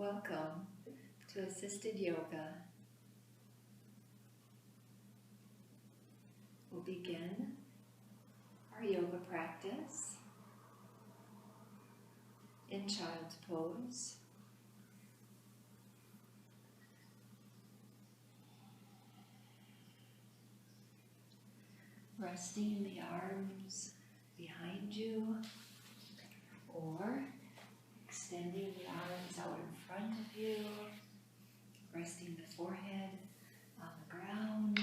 Welcome to Assisted Yoga. We'll begin our yoga practice in Child's Pose. Resting the arms behind you, or extending the arms out in front of you, resting the forehead on the ground.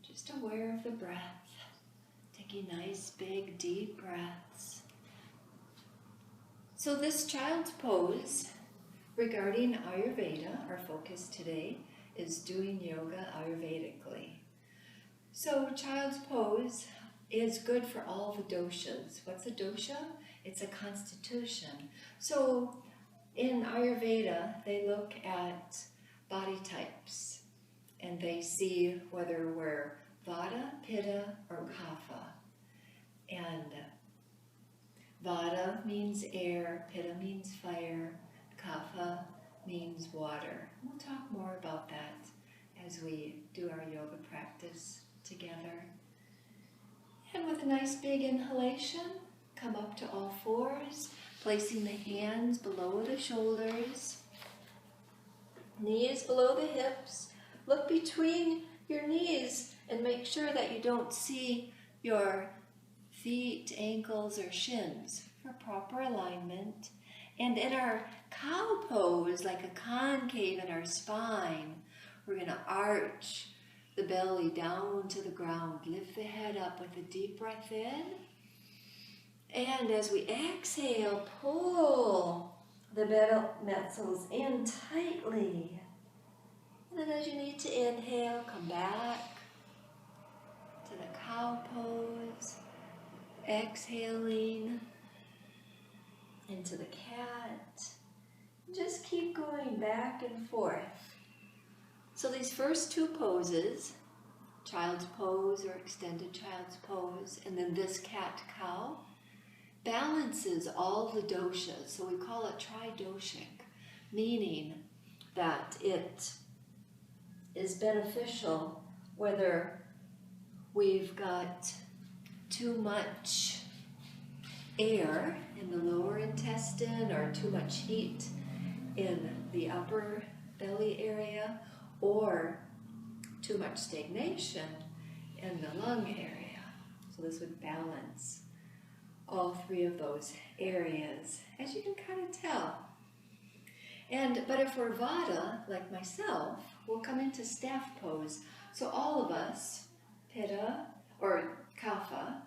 Just aware of the breath, taking nice, big, deep breaths. So this Child's Pose, regarding Ayurveda, our focus today is doing yoga Ayurvedically. So Child's Pose is good for all the doshas. What's a dosha? It's a constitution. So in Ayurveda, they look at body types and they see whether we're Vata, Pitta, or Kapha. And Vata means air, Pitta means fire, Kapha means water. We'll talk more about that as we do our yoga practice together. And with a nice big inhalation, come up to all fours, placing the hands below the shoulders, knees below the hips. Look between your knees and make sure that you don't see your feet, ankles, or shins for proper alignment. And in our cow pose, like a concave in our spine, we're going to arch the belly down to the ground. Lift the head up with a deep breath in. And as we exhale, pull the belly muscles in tightly. And then as you need to inhale, come back to the cow pose. Exhaling into the cat. Just keep going back and forth. So these first two poses, Child's Pose or Extended Child's Pose, and then this cat-cow, balances all the doshas. So we call it tridoshic, meaning that it is beneficial whether we've got too much air in the lower intestine or too much heat in the upper belly area, or too much stagnation in the lung area. So this would balance all three of those areas, as you can kind of tell. But if we're Vata, like myself, we'll come into staff pose. So all of us, Pitta, or Kapha,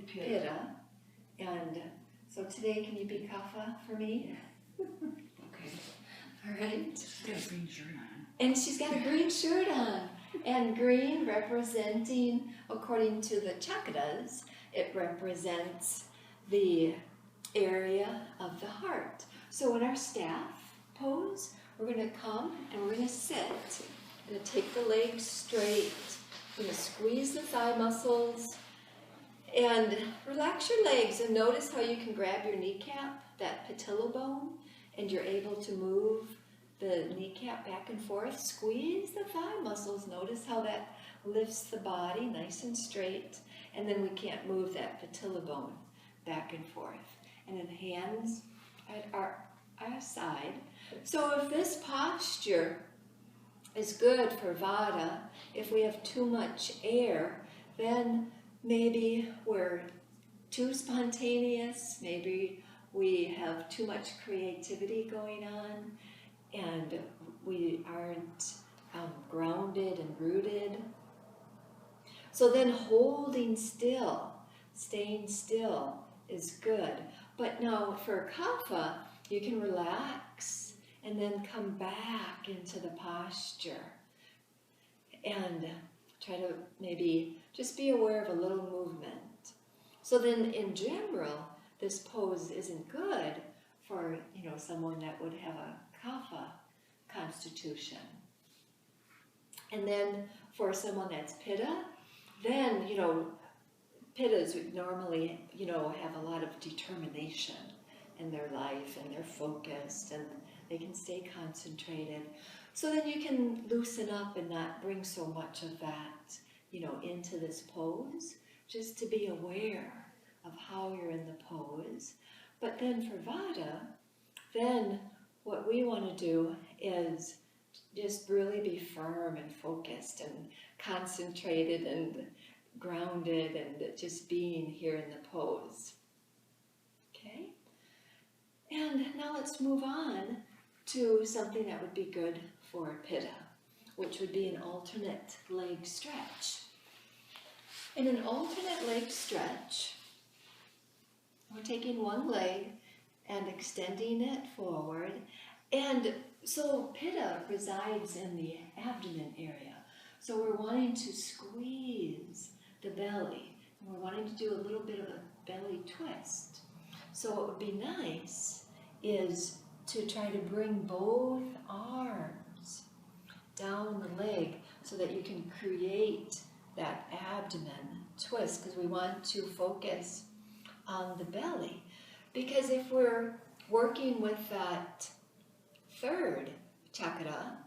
Pitta, and so today, can you be Kapha for me? Okay. All right. She's got a green shirt on. And she's got a green shirt on. And green representing, according to the chakras, it represents the area of the heart. So in our staff pose, we're going to come and we're going to sit. We're going to take the legs straight. We're going to squeeze the thigh muscles. And relax your legs and notice how you can grab your kneecap, that patella bone, and you're able to move the kneecap back and forth. Squeeze the thigh muscles. Notice how that lifts the body nice and straight. And then we can't move that patella bone back and forth. And then hands at our side. So if this posture is good for Vata, if we have too much air, then maybe we're too spontaneous, maybe we have too much creativity going on, and we aren't grounded and rooted. So then holding still, staying still is good. But now for Kapha, you can relax and then come back into the posture and try to maybe just be aware of a little movement. So then in general, this pose isn't good for, someone that would have a Kapha constitution. And then for someone that's Pitta, then, Pittas would normally, have a lot of determination in their life, and they're focused, and they can stay concentrated. So then you can loosen up and not bring so much of that, into this pose, just to be aware of how you're in the pose. But then for Vata, then what we want to do is just really be firm and focused and concentrated and grounded and just being here in the pose. Okay? And now let's move on to something that would be good for Pitta, which would be an alternate leg stretch. In an alternate leg stretch, we're taking one leg and extending it forward. And so Pitta resides in the abdomen area. So we're wanting to squeeze the belly. And we're wanting to do a little bit of a belly twist. So what would be nice is to try to bring both arms down the leg so that you can create that abdomen twist, because we want to focus on the belly. Because if we're working with that third chakra,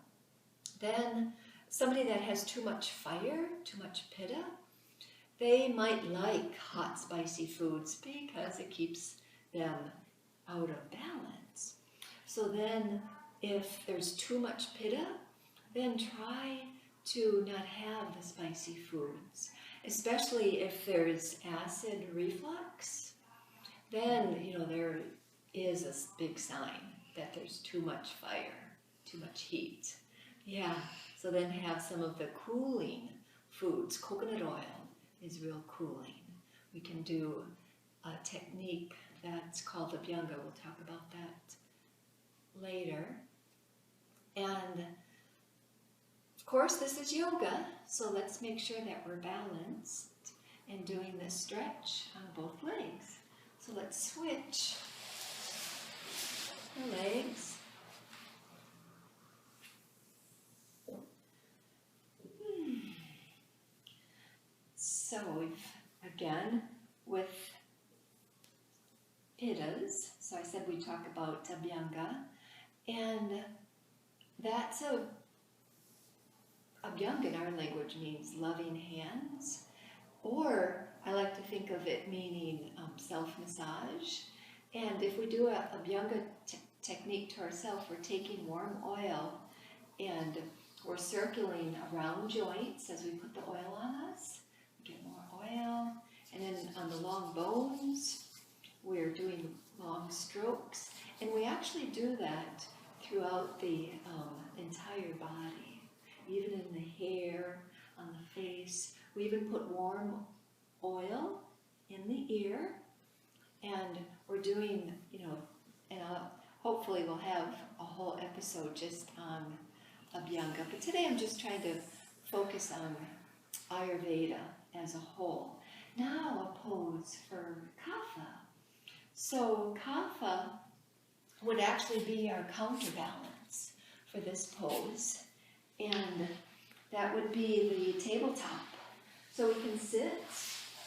then somebody that has too much fire, too much Pitta, they might like hot, spicy foods because it keeps them out of balance. So then if there's too much Pitta, then try to not have the spicy foods, especially if there's acid reflux. Then, there is a big sign that there's too much fire, too much heat. Yeah, so then have some of the cooling foods. Coconut oil is real cooling. We can do a technique that's called Abhyanga. We'll talk about that later. And of course, this is yoga, so let's make sure that we're balanced and doing this stretch on both legs. So let's switch the legs. So again, with Pittas, so I said we talk about Abhyanga, and that's Abhyanga in our language means loving hands, or I like to think of it meaning self-massage. And if we do a Abhyanga technique to ourselves, we're taking warm oil and we're circling around joints as we put the oil on us. We get more oil. And then on the long bones, we're doing long strokes. And we actually do that throughout the entire body, even in the hair, on the face. We even put warm oil in the ear. And we're doing, and hopefully we'll have a whole episode just on Abhyanga. But today I'm just trying to focus on Ayurveda as a whole. Now a pose for Kapha. So Kapha would actually be our counterbalance for this pose. And that would be the tabletop. So we can sit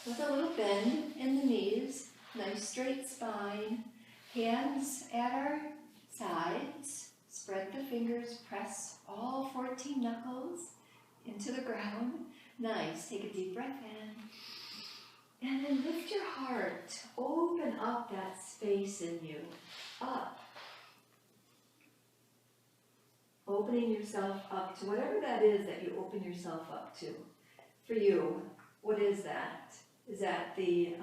with a little bend in the knees, nice straight spine, hands at our sides, spread the fingers, press all 14 knuckles into the ground. Nice, take a deep breath in. And then lift your heart, open up that space in you, up. Opening yourself up to whatever that is that you open yourself up to. For you, what is that? Is that the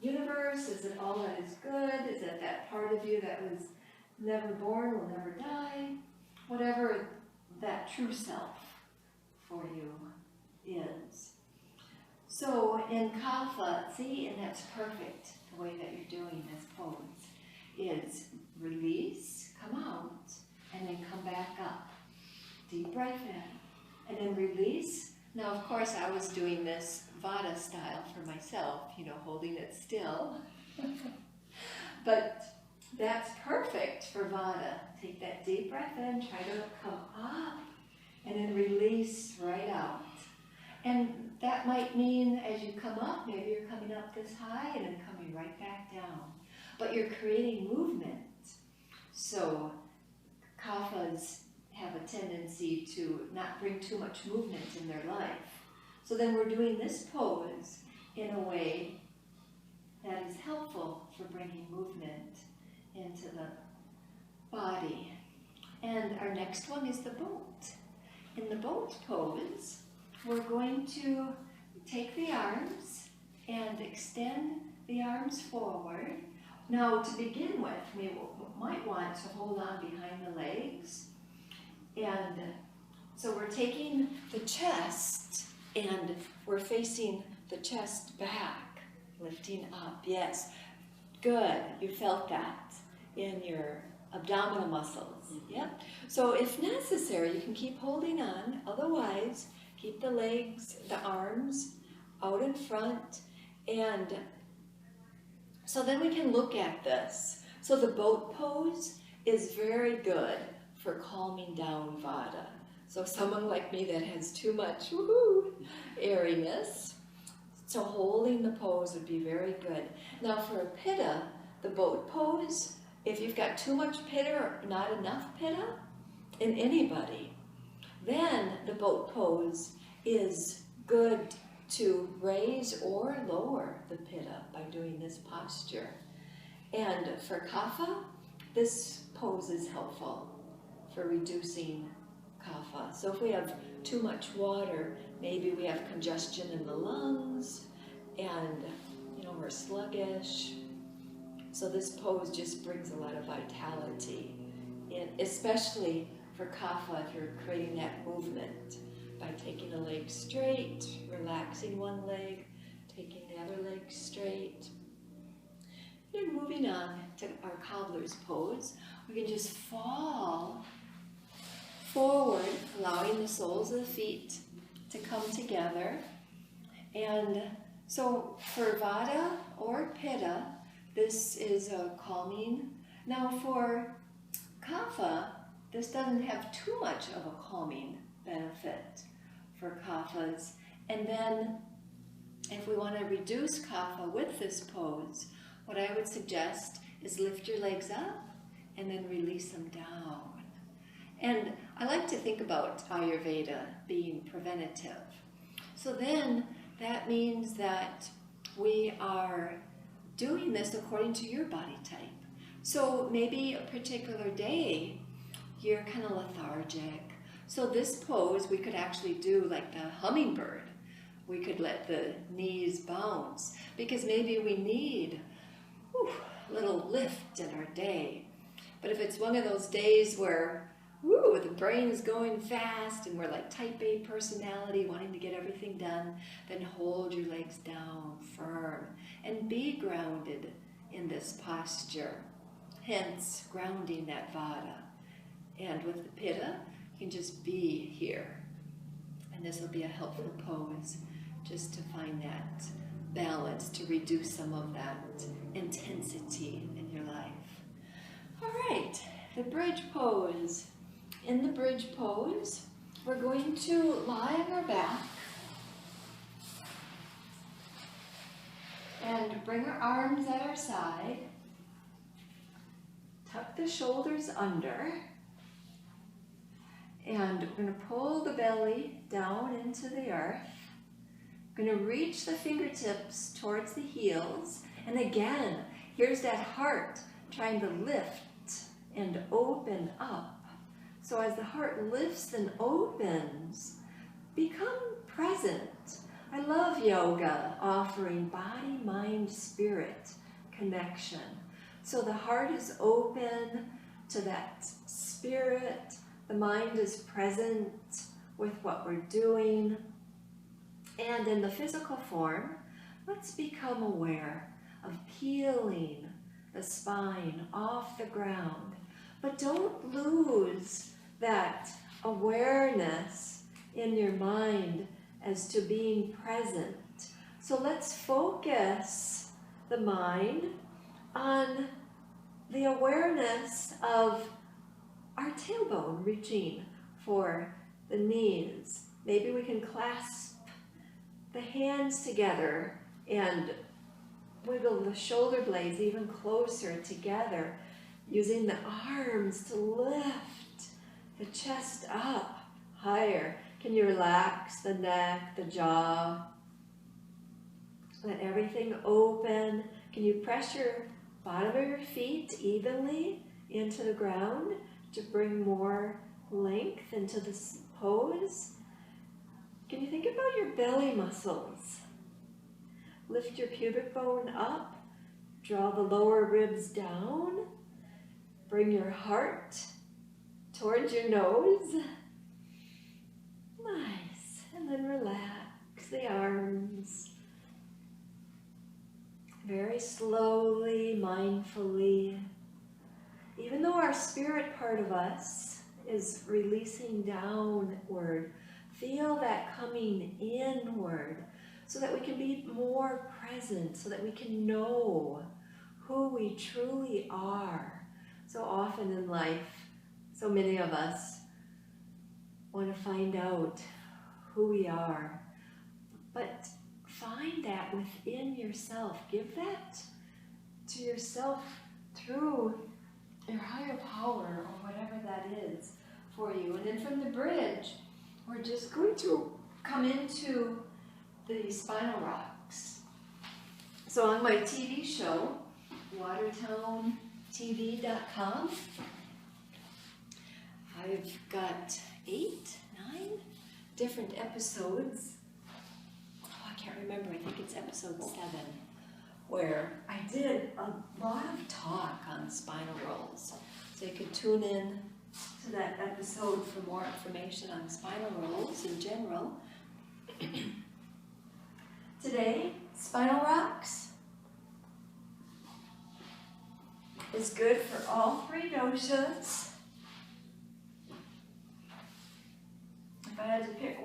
universe? Is it all that is good? Is it that part of you that was never born, will never die? Whatever that true self for you is. So in Kapha, see, and that's perfect, the way that you're doing this pose, is release, come out, and then come back up. Deep breath in, and then release. Now, of course, I was doing this Vata style for myself, holding it still. But that's perfect for Vata. Take that deep breath in, try to come up, and then release right out. And that might mean as you come up, maybe you're coming up this high and then coming right back down. But you're creating movement. So kaphas have a tendency to not bring too much movement in their life. So then we're doing this pose in a way that is helpful for bringing movement into the body. And our next one is the boat. In the boat pose, we're going to take the arms and extend the arms forward. Now, to begin with, we might want to hold on behind the legs. And so we're taking the chest and we're facing the chest back, lifting up. Yes, good. You felt that in your abdominal muscles. Yep. So if necessary, you can keep holding on. Otherwise, keep the legs, the arms out in front. And so then we can look at this. So the boat pose is very good for calming down vata. So someone like me that has too much airiness, so holding the pose would be very good. Now for a pitta, the boat pose, if you've got too much pitta or not enough pitta in anybody, then the boat pose is good to raise or lower the pitta by doing this posture. And for kapha, this pose is helpful for reducing kapha. So if we have too much water, maybe we have congestion in the lungs and we're sluggish. So this pose just brings a lot of vitality, especially for kapha if you're creating that movement by taking the leg straight, relaxing one leg, taking the other leg straight. And moving on to our cobbler's pose, we can just fall forward, allowing the soles of the feet to come together. And so for vata or pitta, this is a calming. Now for kapha, this doesn't have too much of a calming benefit for kaphas. And then if we want to reduce kapha with this pose, what I would suggest is lift your legs up and then release them down. And I like to think about Ayurveda being preventative. So then that means that we are doing this according to your body type. So maybe a particular day you're kind of lethargic. So this pose we could actually do like the hummingbird. We could let the knees bounce because maybe we need a little lift in our day. But if it's one of those days where the brain is going fast and we're like type A personality wanting to get everything done, then hold your legs down firm and be grounded in this posture. Hence, grounding that vata. And with the pitta, you can just be here. And this will be a helpful pose just to find that balance, to reduce some of that intensity in your life. All right, the bridge pose. In the bridge pose, we're going to lie on our back and bring our arms at our side. Tuck the shoulders under. And we're going to pull the belly down into the earth. We're going to reach the fingertips towards the heels. And again, here's that heart trying to lift and open up. So as the heart lifts and opens, become present. I love yoga offering body, mind, spirit connection. So the heart is open to that spirit. The mind is present with what we're doing. And in the physical form, let's become aware of peeling the spine off the ground. But don't lose that awareness in your mind as to being present. So let's focus the mind on the awareness of our tailbone reaching for the knees. Maybe we can clasp the hands together and wiggle the shoulder blades even closer together, using the arms to lift the chest up higher. Can you relax the neck, the jaw? Let everything open. Can you press your bottom of your feet evenly into the ground to bring more length into this pose? Can you think about your belly muscles? Lift your pubic bone up, draw the lower ribs down, bring your heart towards your nose. Nice. And then relax the arms. Very slowly, mindfully. Even though our spirit part of us is releasing downward, feel that coming inward so that we can be more present, so that we can know who we truly are. So often in life, so many of us want to find out who we are, but find that within yourself. Give that to yourself through your higher power or whatever that is for you. And then from the bridge, we're just going to come into the Spinal Rocks. So on my TV show, WatertownTV.com, I've got 8, 9 different episodes. Oh, I can't remember, I think it's episode 7, where I did a lot of talk on spinal rolls. So you could tune in to that episode for more information on spinal rolls in general. Today, Spinal Rocks is good for all 3 doshas. If I had to pick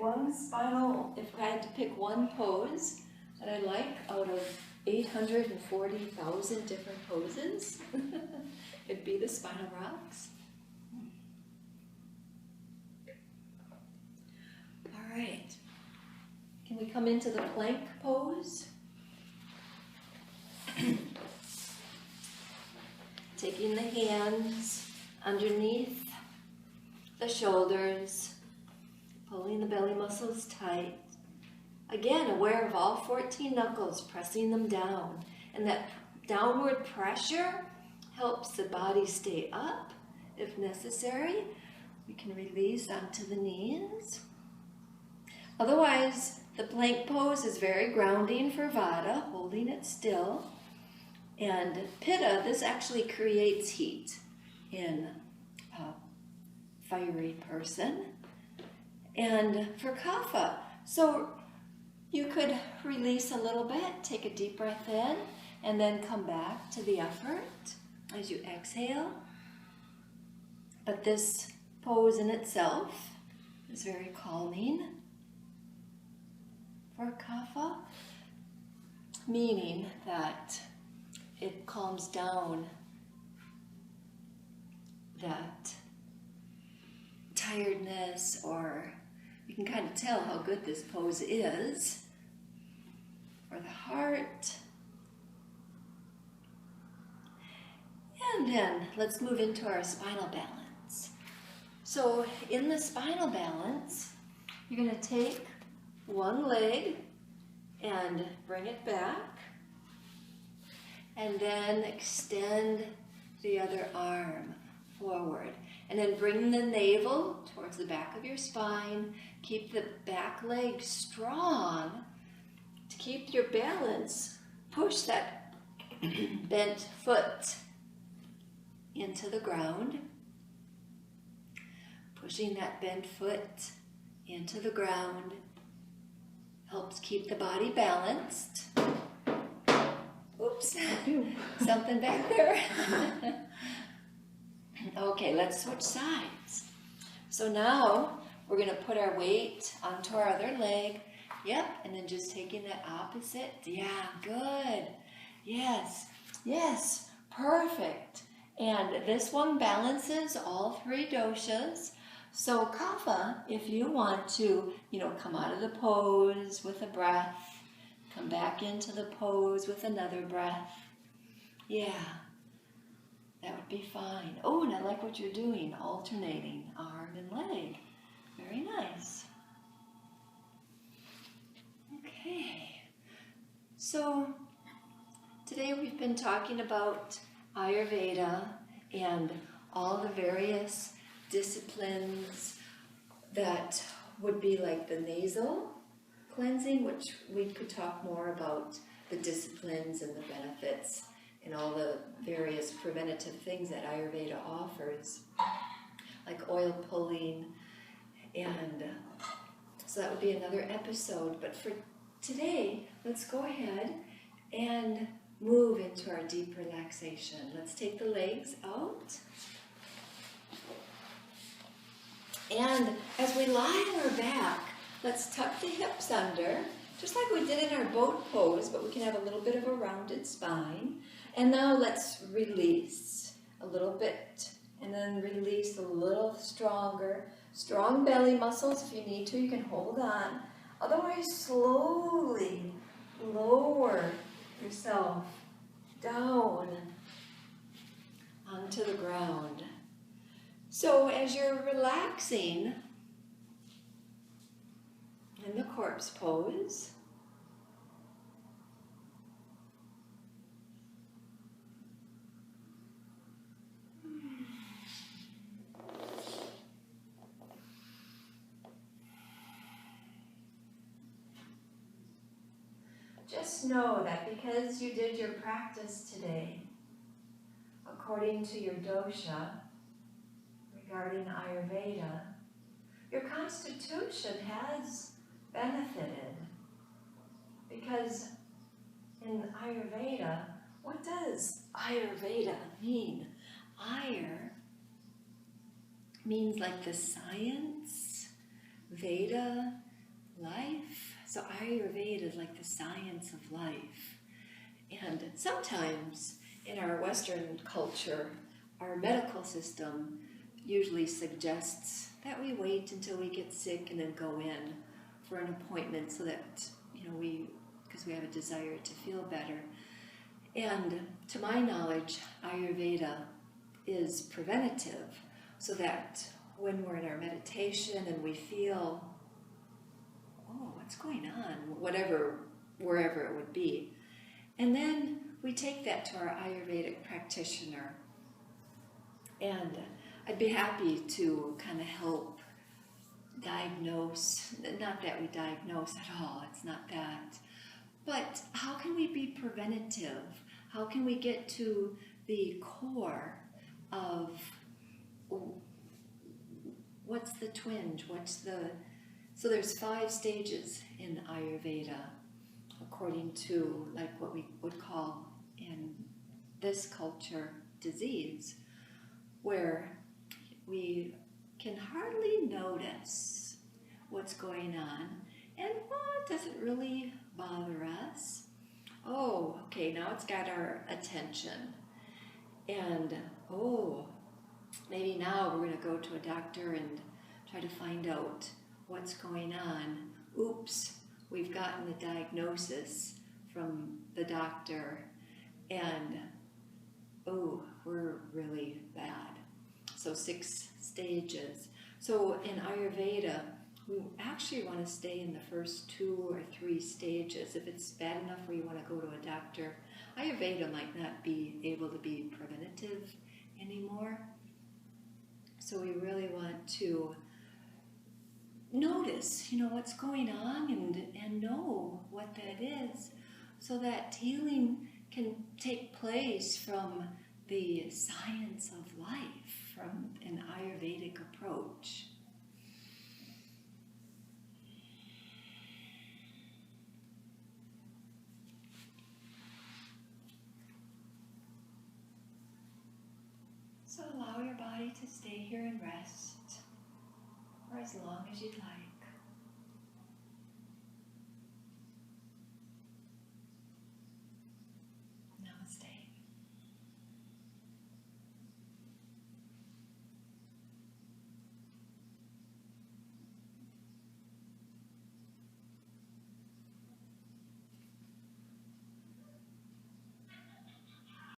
one pose that I like out of 840,000 different poses, it'd be the Spinal Rocks. All right. Can we come into the plank pose? Taking the hands underneath the shoulders, pulling the belly muscles tight. Again, aware of all 14 knuckles, pressing them down. And that downward pressure helps the body stay up. If necessary, we can release onto the knees. Otherwise, the plank pose is very grounding for Vata, holding it still. And Pitta, this actually creates heat in a fiery person. And for Kapha, so you could release a little bit, take a deep breath in, and then come back to the effort as you exhale. But this pose in itself is very calming for Kapha, meaning that it calms down that tiredness, or you can kind of tell how good this pose is for the heart. And then let's move into our spinal balance. So in the spinal balance, you're going to take one leg and bring it back, and then extend the other arm forward. And then bring the navel towards the back of your spine. Keep the back leg strong to keep your balance. Push that bent foot into the ground. Pushing that bent foot into the ground helps keep the body balanced. Oops, something back there. Okay, let's switch sides. So now we're going to put our weight onto our other leg. Yep, and then just taking that opposite. Yeah, good. Yes, perfect. And this one balances all 3 doshas. So kapha, if you want to, come out of the pose with a breath, come back into the pose with another breath. Yeah, that would be fine. Oh, and I like what you're doing, alternating arm and leg. Very nice. Okay, so today we've been talking about Ayurveda and all the various disciplines that would be like the nasal cleansing, which we could talk more about the disciplines and the benefits and all the various preventative things that Ayurveda offers, like oil pulling, and so that would be another episode. But for today, let's go ahead and move into our deep relaxation. Let's take the legs out. And as we lie on our back, let's tuck the hips under, just like we did in our boat pose, but we can have a little bit of a rounded spine. And now let's release a little bit, and then release a little stronger. Strong belly muscles, if you need to, you can hold on. Otherwise, slowly lower yourself down onto the ground. So as you're relaxing in the corpse pose, just know that because you did your practice today, according to your dosha, regarding Ayurveda, your constitution has benefited. Because in Ayurveda, what does Ayurveda mean? Ayur means like the science, Veda, life. So Ayurveda is like the science of life. And sometimes in our Western culture, our medical system usually suggests that we wait until we get sick and then go in for an appointment so that, because we have a desire to feel better. And to my knowledge, Ayurveda is preventative, so that when we're in our meditation and we feel, oh, what's going on, wherever it would be, and then we take that to our Ayurvedic practitioner, and I'd be happy to kind of help diagnose, not that we diagnose at all, it's not that, but how can we be preventative? How can we get to the core of what's the twinge, so there's 5 stages in Ayurveda, according to like what we would call in this culture disease, where we can hardly notice what's going on and what doesn't really bother us. Oh, okay, now it's got our attention. And, maybe now we're going to go to a doctor and try to find out what's going on. Oops, we've gotten the diagnosis from the doctor, and, we're really bad. So 6 stages. So in Ayurveda, we actually want to stay in the first 2 or 3 stages. If it's bad enough where you want to go to a doctor, Ayurveda might not be able to be preventative anymore. So we really want to notice, what's going on and know what that is, so that healing can take place from the science of life, from an Ayurvedic approach. So allow your body to stay here and rest for as long as you'd like.